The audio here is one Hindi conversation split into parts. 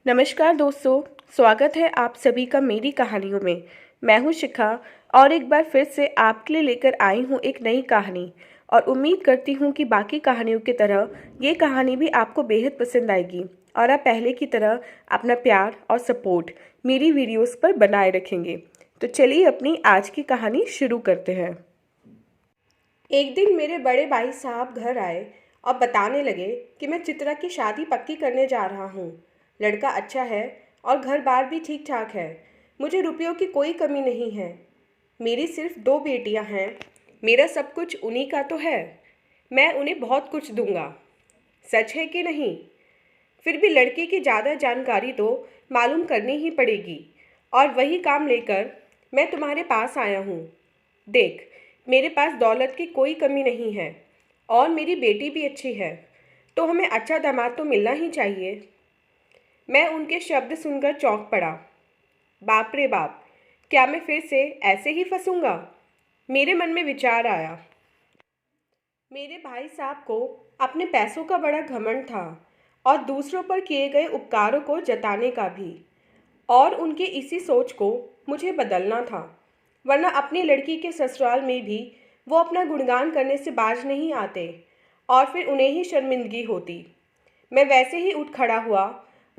नमस्कार दोस्तों, स्वागत है आप सभी का मेरी कहानियों में। मैं हूं शिखा और एक बार फिर से आपके लिए लेकर आई हूं एक नई कहानी और उम्मीद करती हूं कि बाकी कहानियों की तरह ये कहानी भी आपको बेहद पसंद आएगी और आप पहले की तरह अपना प्यार और सपोर्ट मेरी वीडियोस पर बनाए रखेंगे। तो चलिए अपनी आज की कहानी शुरू करते हैं। एक दिन मेरे बड़े भाई साहब घर आए और बताने लगे कि मैं चित्रा की शादी पक्की करने जा रहा हूँ। लड़का अच्छा है और घर बार भी ठीक ठाक है। मुझे रुपयों की कोई कमी नहीं है। मेरी सिर्फ 2 बेटियां हैं। मेरा सब कुछ उन्हीं का तो है। मैं उन्हें बहुत कुछ दूंगा। सच है कि नहीं? फिर भी लड़के की ज़्यादा जानकारी तो मालूम करनी ही पड़ेगी और वही काम लेकर मैं तुम्हारे पास आया हूँ। देख, मेरे पास दौलत की कोई कमी नहीं है और मेरी बेटी भी अच्छी है, तो हमें अच्छा दामाद तो मिलना ही चाहिए। मैं उनके शब्द सुनकर चौंक पड़ा। बाप रे बाप, क्या मैं फिर से ऐसे ही फंसूंगा? मेरे मन में विचार आया। मेरे भाई साहब को अपने पैसों का बड़ा घमंड था और दूसरों पर किए गए उपकारों को जताने का भी, और उनकी इसी सोच को मुझे बदलना था, वरना अपनी लड़की के ससुराल में भी वो अपना गुणगान करने से बाज नहीं आते और फिर उन्हें ही शर्मिंदगी होती। मैं वैसे ही उठ खड़ा हुआ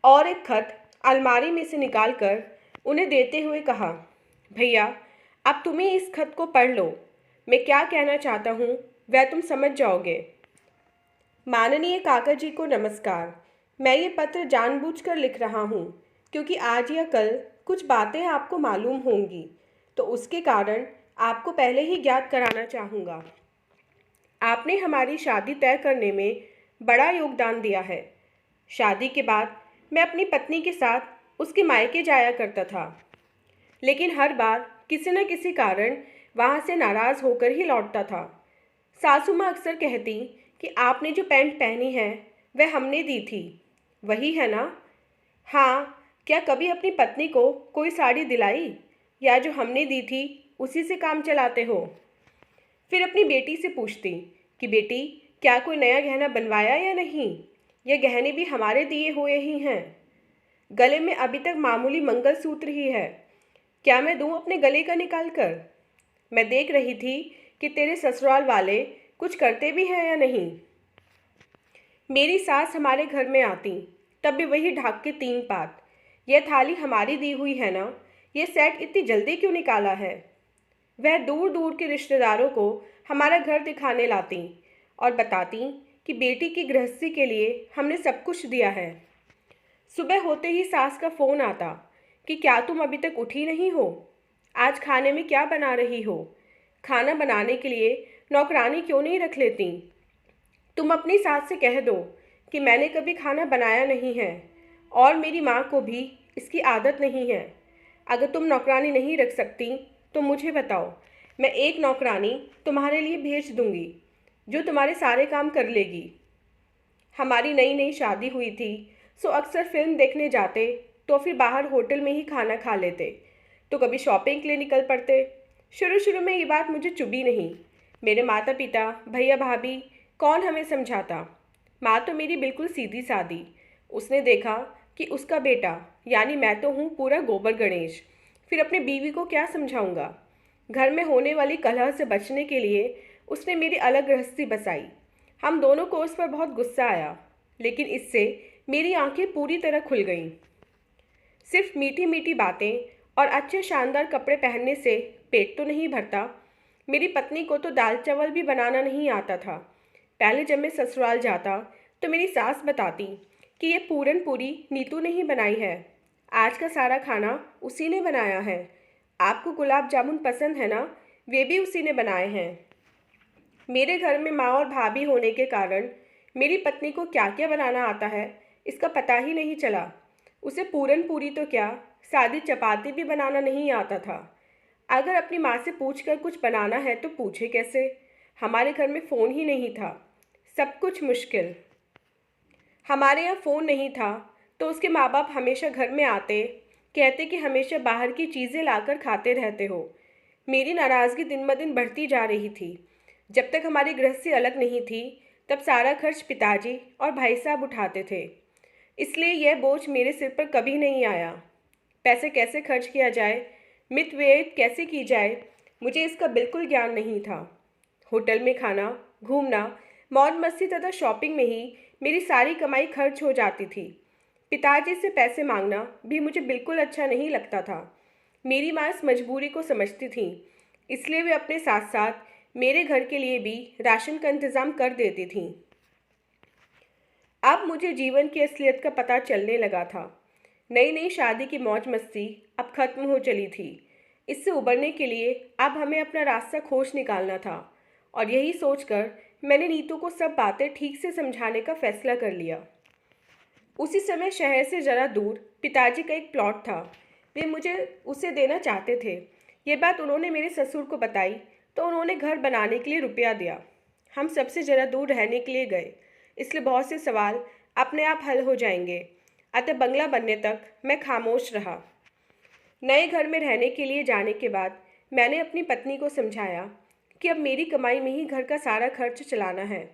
और एक खत अलमारी में से निकालकर उन्हें देते हुए कहा, भैया, अब तुम्हें इस खत को पढ़ लो। मैं क्या कहना चाहता हूँ वह तुम समझ जाओगे। माननीय काका जी को नमस्कार। मैं ये पत्र जानबूझकर लिख रहा हूँ क्योंकि आज या कल कुछ बातें आपको मालूम होंगी, तो उसके कारण आपको पहले ही ज्ञात कराना चाहूँगा। आपने हमारी शादी तय करने में बड़ा योगदान दिया है। शादी के बाद मैं अपनी पत्नी के साथ उसके मायके जाया करता था, लेकिन हर बार किसी न किसी कारण वहाँ से नाराज़ होकर ही लौटता था। सासू माँ अक्सर कहती कि आपने जो पैंट पहनी है वह हमने दी थी, वही है ना? हाँ, क्या कभी अपनी पत्नी को कोई साड़ी दिलाई, या जो हमने दी थी उसी से काम चलाते हो? फिर अपनी बेटी से पूछती कि बेटी, क्या कोई नया गहना बनवाया या नहीं? ये गहने भी हमारे दिए हुए ही हैं। गले में अभी तक मामूली मंगलसूत्र ही है। क्या मैं दूं अपने गले का निकाल कर? मैं देख रही थी कि तेरे ससुराल वाले कुछ करते भी हैं या नहीं। मेरी सास हमारे घर में आती तब भी वही ढाक के 3 पात। यह थाली हमारी दी हुई है ना? ये सेट इतनी जल्दी क्यों निकाला है? वह दूर दूर के रिश्तेदारों को हमारा घर दिखाने लाती और बताती कि बेटी की गृहस्थी के लिए हमने सब कुछ दिया है। सुबह होते ही सास का फ़ोन आता कि क्या तुम अभी तक उठी नहीं हो? आज खाने में क्या बना रही हो? खाना बनाने के लिए नौकरानी क्यों नहीं रख लेती? तुम अपनी सास से कह दो कि मैंने कभी खाना बनाया नहीं है और मेरी माँ को भी इसकी आदत नहीं है। अगर तुम नौकरानी नहीं रख सकती तो मुझे बताओ, मैं एक नौकरानी तुम्हारे लिए भेज दूंगी जो तुम्हारे सारे काम कर लेगी। हमारी नई नई शादी हुई थी, सो अक्सर फिल्म देखने जाते तो फिर बाहर होटल में ही खाना खा लेते, तो कभी शॉपिंग के लिए निकल पड़ते। शुरू शुरू में ये बात मुझे चुभी नहीं। मेरे माता पिता, भैया भाभी, कौन हमें समझाता? माँ तो मेरी बिल्कुल सीधी सादी। उसने देखा कि उसका बेटा यानी मैं तो हूँ पूरा गोबर गणेश, फिर अपनी बीवी को क्या समझाऊंगा? घर में होने वाली कलह से बचने के लिए उसने मेरी अलग गृहस्थी बसाई। हम दोनों को उस पर बहुत गुस्सा आया, लेकिन इससे मेरी आंखें पूरी तरह खुल गईं। सिर्फ मीठी मीठी बातें और अच्छे शानदार कपड़े पहनने से पेट तो नहीं भरता। मेरी पत्नी को तो दाल चावल भी बनाना नहीं आता था। पहले जब मैं ससुराल जाता तो मेरी सास बताती कि ये पूरन पूरी नीतू ने ही बनाई है। आज का सारा खाना उसी ने बनाया है। आपको गुलाब जामुन पसंद है ना? वे भी उसी ने बनाए हैं। मेरे घर में माँ और भाभी होने के कारण मेरी पत्नी को क्या क्या बनाना आता है इसका पता ही नहीं चला। उसे पूरन पूरी तो क्या, सादी चपाती भी बनाना नहीं आता था। अगर अपनी माँ से पूछकर कुछ बनाना है तो पूछे कैसे? हमारे घर में फ़ोन ही नहीं था। सब कुछ मुश्किल। हमारे यहाँ फ़ोन नहीं था तो उसके माँ बाप हमेशा घर में आते, कहते कि हमेशा बाहर की चीज़ें लाकर खाते रहते हो। मेरी नाराज़गी दिन ब दिन बढ़ती जा रही थी। जब तक हमारी गृहस्थी अलग नहीं थी तब सारा खर्च पिताजी और भाई साहब उठाते थे। इसलिए यह बोझ मेरे सिर पर कभी नहीं आया। पैसे कैसे खर्च किया जाए, मित व्यय कैसे की जाए, मुझे इसका बिल्कुल ज्ञान नहीं था। होटल में खाना, घूमना, मौज मस्ती तथा शॉपिंग में ही मेरी सारी कमाई खर्च हो जाती थी। पिताजी से पैसे मांगना भी मुझे बिल्कुल अच्छा नहीं लगता था। मेरी माँ इस मजबूरी को समझती थी, इसलिए वे अपने साथ साथ मेरे घर के लिए भी राशन का इंतज़ाम कर देती थीं। अब मुझे जीवन की असलियत का पता चलने लगा था। नई नई शादी की मौज मस्ती अब खत्म हो चली थी। इससे उबरने के लिए अब हमें अपना रास्ता खोज निकालना था, और यही सोचकर मैंने नीतू को सब बातें ठीक से समझाने का फैसला कर लिया। उसी समय शहर से ज़रा दूर पिताजी का एक प्लॉट था। वे मुझे उसे देना चाहते थे। ये बात उन्होंने मेरे ससुर को बताई तो उन्होंने घर बनाने के लिए रुपया दिया। हम सबसे ज़रा दूर रहने के लिए गए, इसलिए बहुत से सवाल अपने आप हल हो जाएंगे। अतः बंगला बनने तक मैं खामोश रहा। नए घर में रहने के लिए जाने के बाद मैंने अपनी पत्नी को समझाया कि अब मेरी कमाई में ही घर का सारा खर्च चलाना है।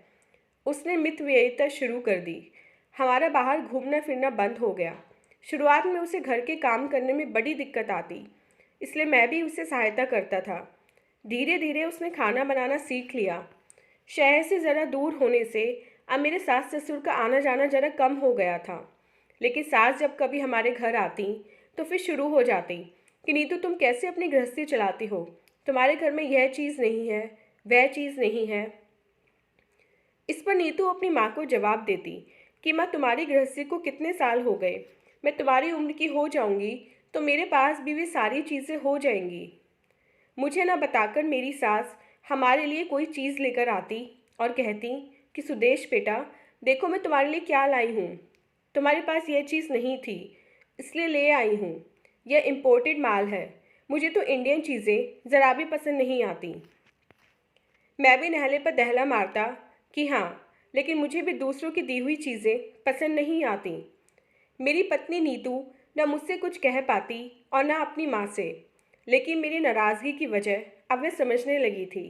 उसने मितव्ययिता शुरू कर दी। हमारा बाहर घूमना फिरना बंद हो गया। शुरुआत में उसे घर के काम करने में बड़ी दिक्कत आती, इसलिए मैं भी उसे सहायता करता था। धीरे धीरे उसने खाना बनाना सीख लिया। शहर से ज़रा दूर होने से अब मेरे सास ससुर का आना जाना ज़रा कम हो गया था। लेकिन सास जब कभी हमारे घर आती तो फिर शुरू हो जाती कि नीतू तुम कैसे अपनी गृहस्थी चलाती हो, तुम्हारे घर में यह चीज़ नहीं है, वह चीज़ नहीं है। इस पर नीतू अपनी माँ को जवाब देती कि माँ तुम्हारी गृहस्थी को कितने साल हो गए, मैं तुम्हारी उम्र की हो जाऊंगी तो मेरे पास भी वे सारी चीज़ें हो जाएंगी। मुझे न बताकर मेरी सास हमारे लिए कोई चीज़ लेकर आती और कहती कि सुदेश बेटा देखो मैं तुम्हारे लिए क्या लाई हूँ, तुम्हारे पास यह चीज़ नहीं थी इसलिए ले आई हूँ, यह इम्पोर्टेड माल है, मुझे तो इंडियन चीज़ें ज़रा भी पसंद नहीं आती। मैं भी नहले पर दहला मारता कि हाँ, लेकिन मुझे भी दूसरों की दी हुई चीज़ें पसंद नहीं आती। मेरी पत्नी नीतू न मुझसे कुछ कह पाती और न अपनी माँ से, लेकिन मेरी नाराज़गी की वजह अब वह समझने लगी थी।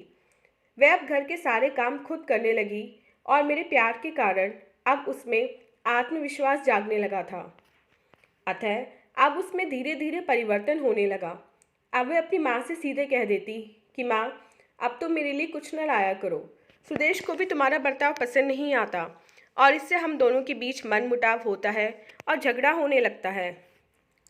वह अब घर के सारे काम खुद करने लगी और मेरे प्यार के कारण अब उसमें आत्मविश्वास जागने लगा था। अतः अब उसमें धीरे धीरे परिवर्तन होने लगा। अब वह अपनी माँ से सीधे कह देती कि माँ अब तो मेरे लिए कुछ न लाया करो, सुदेश को भी तुम्हारा बर्ताव पसंद नहीं आता और इससे हम दोनों के बीच मनमुटाव होता है और झगड़ा होने लगता है।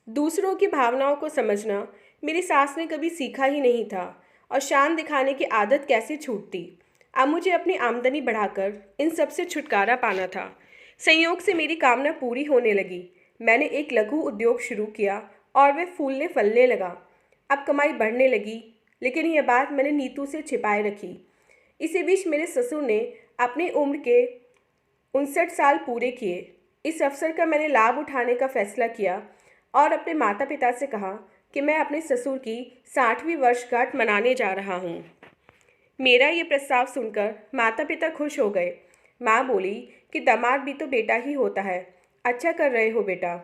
दूसरों की भावनाओं को समझना मेरी सास ने कभी सीखा ही नहीं था और शान दिखाने की आदत कैसे छूटती। अब मुझे अपनी आमदनी बढ़ाकर इन सब से छुटकारा पाना था। संयोग से मेरी कामना पूरी होने लगी। मैंने एक लघु उद्योग शुरू किया और वह फूलने फलने लगा। अब कमाई बढ़ने लगी, लेकिन यह बात मैंने नीतू से छिपाए रखी। इसी बीच मेरे ससुर ने अपनी उम्र के 59 साल पूरे किए। इस अवसर का मैंने लाभ उठाने का फैसला किया और अपने माता पिता से कहा कि मैं अपने ससुर की 60वीं वर्षगांठ मनाने जा रहा हूँ। मेरा ये प्रस्ताव सुनकर माता पिता खुश हो गए। माँ बोली कि दामाद भी तो बेटा ही होता है, अच्छा कर रहे हो बेटा।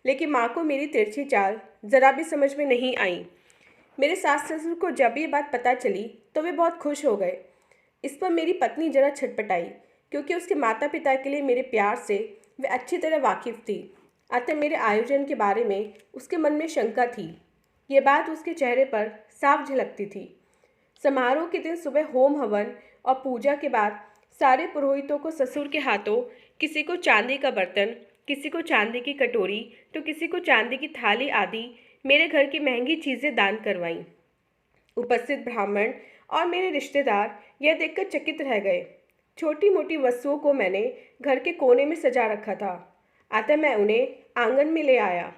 लेकिन माँ को मेरी तिरछी चाल ज़रा भी समझ में नहीं आई। मेरे सास ससुर को जब ये बात पता चली तो वे बहुत खुश हो गए। इस पर मेरी पत्नी जरा छटपटाई, क्योंकि उसके माता पिता के लिए मेरे प्यार से वे अच्छी तरह वाकिफ़ थी। अतः मेरे आयोजन के बारे में उसके मन में शंका थी। ये बात उसके चेहरे पर साफ झलकती थी। समारोह के दिन सुबह होम हवन और पूजा के बाद सारे पुरोहितों को ससुर के हाथों किसी को चांदी का बर्तन, किसी को चांदी की कटोरी तो किसी को चांदी की थाली आदि मेरे घर की महंगी चीज़ें दान करवाईं। उपस्थित ब्राह्मण और मेरे रिश्तेदार यह देखकर चकित रह गए। छोटी मोटी वस्तुओं को मैंने घर के कोने में सजा रखा था, अतः मैं उन्हें आंगन में ले आया।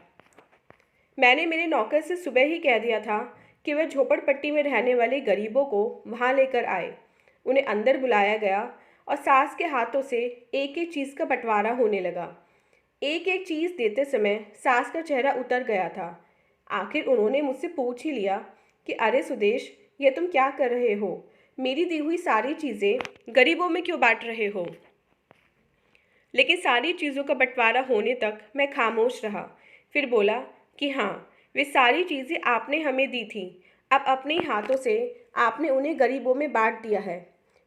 मैंने मेरे नौकर से सुबह ही कह दिया था कि वह झोपड़पट्टी में रहने वाले गरीबों को वहाँ लेकर आए। उन्हें अंदर बुलाया गया और सास के हाथों से एक एक चीज़ का बंटवारा होने लगा। एक एक चीज़ देते समय सास का चेहरा उतर गया था। आखिर उन्होंने मुझसे पूछ ही लिया कि अरे सुदेश, ये तुम क्या कर रहे हो? मेरी दी हुई सारी चीज़ें गरीबों में क्यों बांट रहे हो? लेकिन सारी चीज़ों का बंटवारा होने तक मैं खामोश रहा। फिर बोला कि हाँ, वे सारी चीज़ें आपने हमें दी थीं। अब अपने ही हाथों से आपने उन्हें गरीबों में बांट दिया है।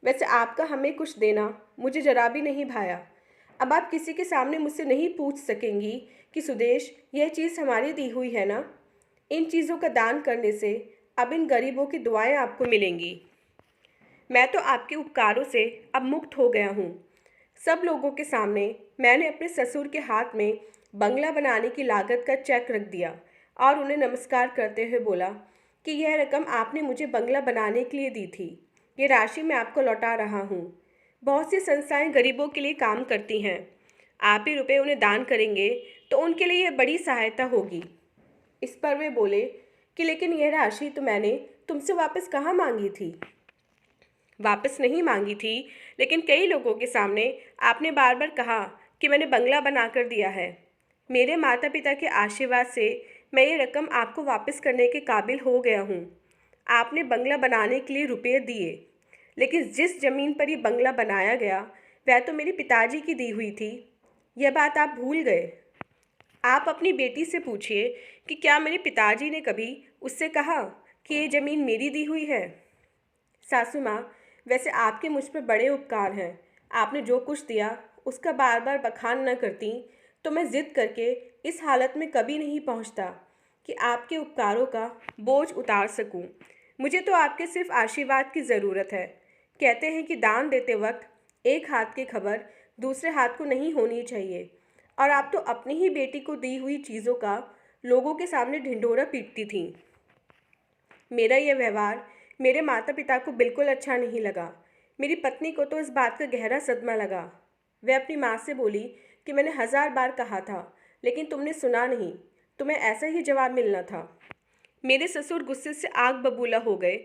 वैसे आपका हमें कुछ देना मुझे जरा भी नहीं भाया। अब आप किसी के सामने मुझसे नहीं पूछ सकेंगी कि सुदेश यह चीज़ हमारी दी हुई है ना। इन चीज़ों का दान करने से अब इन गरीबों की दुआएं आपको मिलेंगी। मैं तो आपके उपकारों से अब मुक्त हो गया हूँ। सब लोगों के सामने मैंने अपने ससुर के हाथ में बंगला बनाने की लागत का चेक रख दिया और उन्हें नमस्कार करते हुए बोला कि यह रकम आपने मुझे बंगला बनाने के लिए दी थी। ये राशि मैं आपको लौटा रहा हूँ। बहुत सी संस्थाएं गरीबों के लिए काम करती हैं। आप ही रुपए उन्हें दान करेंगे तो उनके लिए यह बड़ी सहायता होगी। इस पर वे बोले कि लेकिन यह राशि तो मैंने तुमसे वापस कहाँ मांगी थी। वापस नहीं मांगी थी, लेकिन कई लोगों के सामने आपने बार बार कहा कि मैंने बंगला बनाकर दिया है। मेरे माता पिता के आशीर्वाद से मैं ये रकम आपको वापस करने के काबिल हो गया हूँ। आपने बंगला बनाने के लिए रुपये दिए, लेकिन जिस ज़मीन पर ये बंगला बनाया गया वह तो मेरे पिताजी की दी हुई थी। यह बात आप भूल गए। आप अपनी बेटी से पूछिए कि क्या मेरे पिताजी ने कभी उससे कहा कि ये ज़मीन मेरी दी हुई है। सासू माँ, वैसे आपके मुझ पर बड़े उपकार हैं। आपने जो कुछ दिया उसका बार बार बखान न करती तो मैं ज़िद करके इस हालत में कभी नहीं पहुँचता कि आपके उपकारों का बोझ उतार सकूं। मुझे तो आपके सिर्फ आशीर्वाद की ज़रूरत है। कहते हैं कि दान देते वक्त एक हाथ की खबर दूसरे हाथ को नहीं होनी चाहिए, और आप तो अपनी ही बेटी को दी हुई चीज़ों का लोगों के सामने ढिंढोरा पीटती थीं। मेरा यह व्यवहार मेरे माता पिता को बिल्कुल अच्छा नहीं लगा। मेरी पत्नी को तो इस बात का गहरा सदमा लगा। वह अपनी माँ से बोली कि मैंने 1000 बार कहा था, लेकिन तुमने सुना नहीं। तुम्हें ऐसा ही जवाब मिलना था। मेरे ससुर गुस्से से आग बबूला हो गए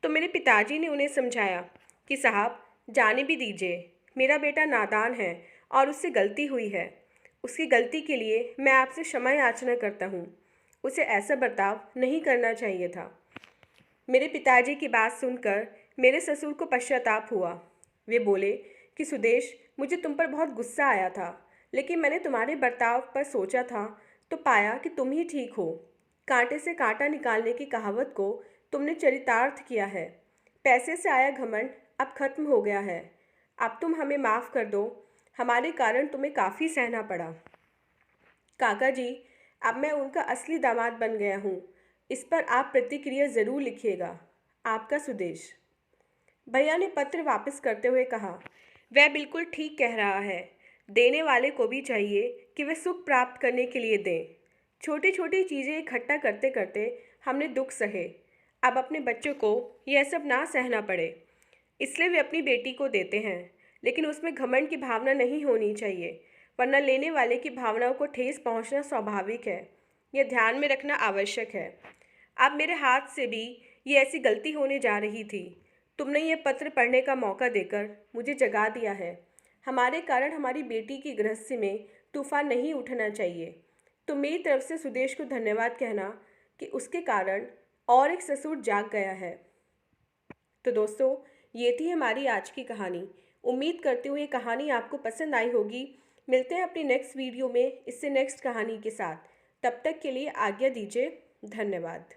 तो मेरे पिताजी ने उन्हें समझाया कि साहब, जाने भी दीजिए। मेरा बेटा नादान है और उससे गलती हुई है। उसकी गलती के लिए मैं आपसे क्षमा याचना करता हूँ। उसे ऐसा बर्ताव नहीं करना चाहिए था। मेरे पिताजी की बात सुनकर मेरे ससुर को पश्चाताप हुआ। वे बोले कि सुदेश, मुझे तुम पर बहुत गुस्सा आया था, लेकिन मैंने तुम्हारे बर्ताव पर सोचा था तो पाया कि तुम ही ठीक हो। कांटे से कांटा निकालने की कहावत को तुमने चरितार्थ किया है। पैसे से आया घमंड अब खत्म हो गया है। अब तुम हमें माफ़ कर दो। हमारे कारण तुम्हें काफ़ी सहना पड़ा। काका जी, अब मैं उनका असली दामाद बन गया हूँ। इस पर आप प्रतिक्रिया ज़रूर लिखिएगा। आपका सुदेश। भैया ने पत्र वापस करते हुए कहा, वह बिल्कुल ठीक कह रहा है। देने वाले को भी चाहिए कि वह सुख प्राप्त करने के लिए दें। छोटी छोटी चीज़ें इकट्ठा करते करते हमने दुख सहे। अब अपने बच्चों को यह सब ना सहना पड़े, इसलिए वे अपनी बेटी को देते हैं। लेकिन उसमें घमंड की भावना नहीं होनी चाहिए, वरना लेने वाले की भावनाओं को ठेस पहुंचना स्वाभाविक है। यह ध्यान में रखना आवश्यक है। अब मेरे हाथ से भी ये ऐसी गलती होने जा रही थी। तुमने ये पत्र पढ़ने का मौका देकर मुझे जगा दिया है। हमारे कारण हमारी बेटी की गृहस्थी में तूफान नहीं उठना चाहिए। तुम मेरी तरफ से सुदेश को धन्यवाद कहना कि उसके कारण और एक ससुर जाग गया है। तो दोस्तों, ये थी हमारी आज की कहानी। उम्मीद करती हूँ ये कहानी आपको पसंद आई होगी। मिलते हैं अपनी नेक्स्ट वीडियो में इससे नेक्स्ट कहानी के साथ। तब तक के लिए आज्ञा दीजिए। धन्यवाद।